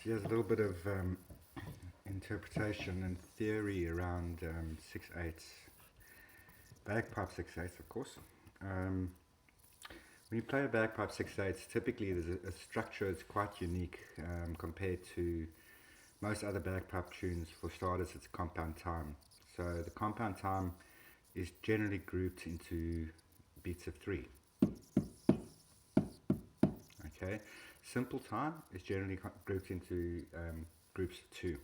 here's a little bit of interpretation and theory around 6/8, bagpipe 6/8, of course. When you play a bagpipe 6/8, typically there's a structure that's quite unique compared to most other bagpipe tunes. For starters, it's compound time. So the compound time is generally grouped into beats of 3. Okay, simple time is generally grouped into groups of 2.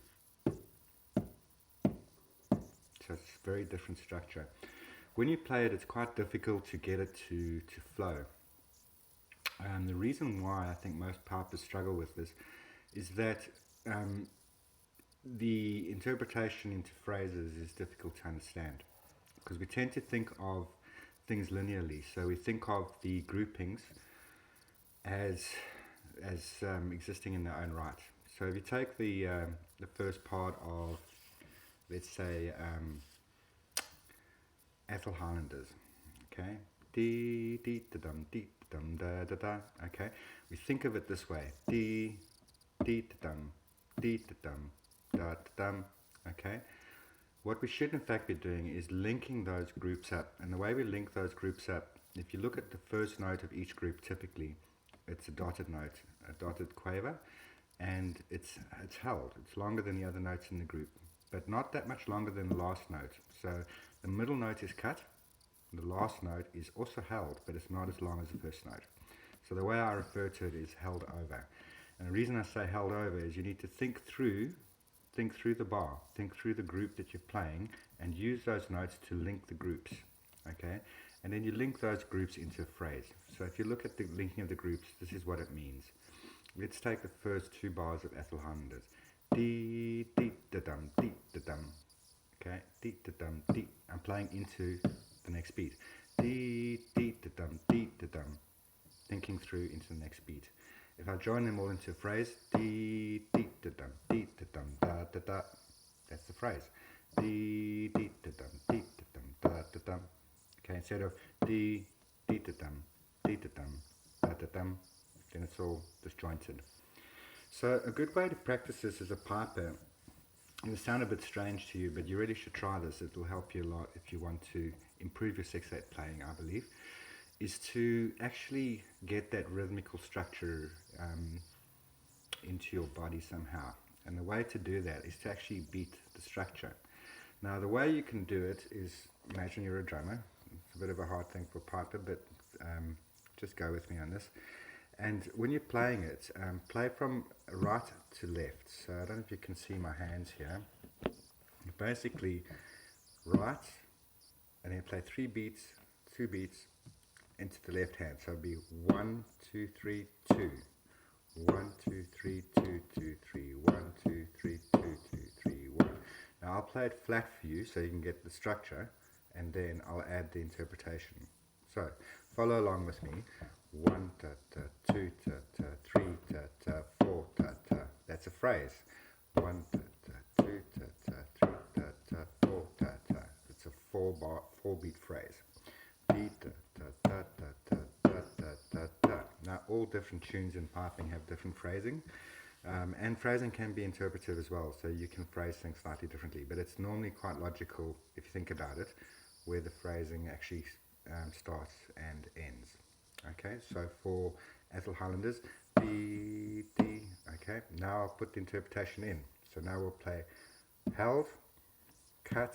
So it's a very different structure. When you play it, it's quite difficult to get it to flow. The reason why I think most pipers struggle with this is that the interpretation into phrases is difficult to understand, because we tend to think of things linearly. So we think of the groupings as existing in their own right. So if you take the first part of, let's say, Ethel Highlanders, okay, dee dee da dum dee dum da da da. Okay, we think of it this way: dee dee da dum dee da dum da da dum. Okay, what we should in fact be doing is linking those groups up, and the way we link those groups up, if you look at the first note of each group, typically it's a dotted note, a dotted quaver, and it's held. It's longer than the other notes in the group, but not that much longer than the last note. So the middle note is cut, the last note is also held, but it's not as long as the first note. So the way I refer to it is held over. And the reason I say held over is you need to think through the bar, think through the group that you're playing, and use those notes to link the groups. Okay, and then you link those groups into a phrase. So if you look at the linking of the groups, this is what it means. Let's take the first 2 bars of Ethel Highlanders. Dee dee da dum dee da dum. Okay, dee da dum dee. I'm playing into the next beat. Dee dee da dum dee da dum. Thinking through into the next beat. If I join them all into a phrase, dee dee da dum dee da dum da da da. That's the phrase. Dee dee da dum dee da dum da da dum. Okay, instead of dee dee da dum dee da dum da da dum, then it's all disjointed. So a good way to practice this as a piper, it will sound a bit strange to you, but you really should try this. It will help you a lot if you want to improve your 6/8 playing, I believe, is to actually get that rhythmical structure into your body somehow. And the way to do that is to actually beat the structure. Now the way you can do it is, imagine you're a drummer. It's a bit of a hard thing for a piper, but just go with me on this. And when you're playing it, play from right to left. So I don't know if you can see my hands here. Basically, right, and then play 3 beats, 2 beats into the left hand. So it'll be 1, 2, 3, 2. 1, 2, 3, 2, 2, 3. 1, 2, 3, 2, 2, 3, 1. Now I'll play it flat for you so you can get the structure, and then I'll add the interpretation. So follow along with me. 1 ta ta, 2 ta ta, 3 ta ta, 4 ta ta. That's a phrase. 1 ta ta, 2 ta ta, 3 ta ta, 4 ta ta. It's a 4 beat phrase. Beat ta ta ta ta ta ta ta ta. Now all different tunes in piping have different phrasing, and phrasing can be interpretive as well. So you can phrase things slightly differently, but it's normally quite logical if you think about it, where the phrasing actually starts and ends. Okay, so for Ethel Highlanders, dee dee. Okay, now I'll put the interpretation in. So now we'll play held, cut,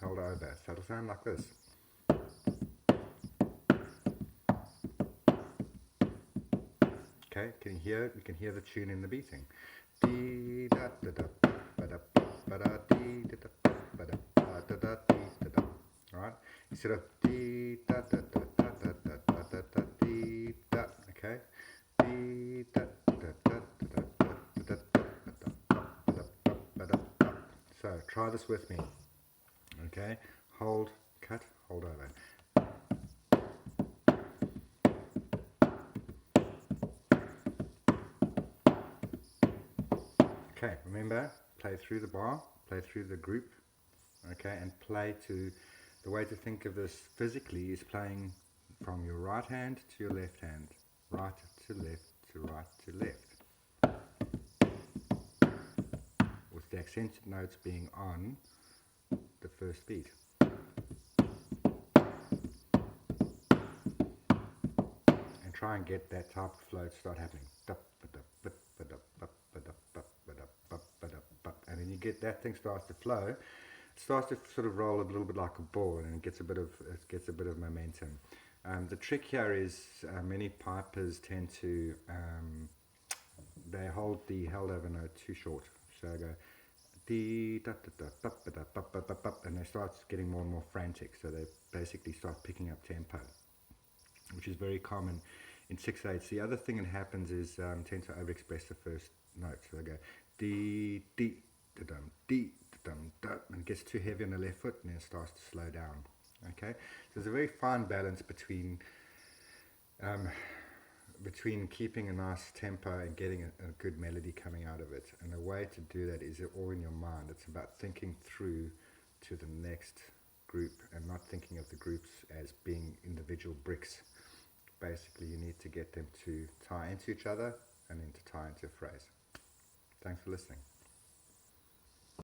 held over. So it'll sound like this. Okay, can you hear it? You can hear the tune in the beating. Dee da da da ba da ba da dee da da ba da ba da da dee da da. All right, instead of dee da da da da da da da da da dee da. Okay, dee da da da da da da da da da. So try this with me. Okay, hold, cut, hold over. Okay, remember, play through the bar, play through the group, okay, and play to, the way to think of this physically is playing from your right hand to your left hand, right to left to right to left. accented notes being on the first beat. And try and get that type of flow to start happening. And then you get that thing starts to flow. It starts to sort of roll a little bit like a ball, and it gets a bit of momentum. The trick here is many pipers tend to they hold the held over note too short. So I go dee da da da ba ba da ba ba ba ba, and they start getting more and more frantic. So they basically start picking up tempo, which is very common in 6/8. The other thing that happens is tend to overexpress the first note. So they go dee dee da dum dee da dum da, and it gets too heavy on the left foot, and then it starts to slow down. Okay, so there's a very fine balance between keeping a nice tempo and getting a good melody coming out of it. And the way to do that is all in your mind. It's about thinking through to the next group and not thinking of the groups as being individual bricks. Basically, you need to get them to tie into each other and then to tie into a phrase. Thanks for listening.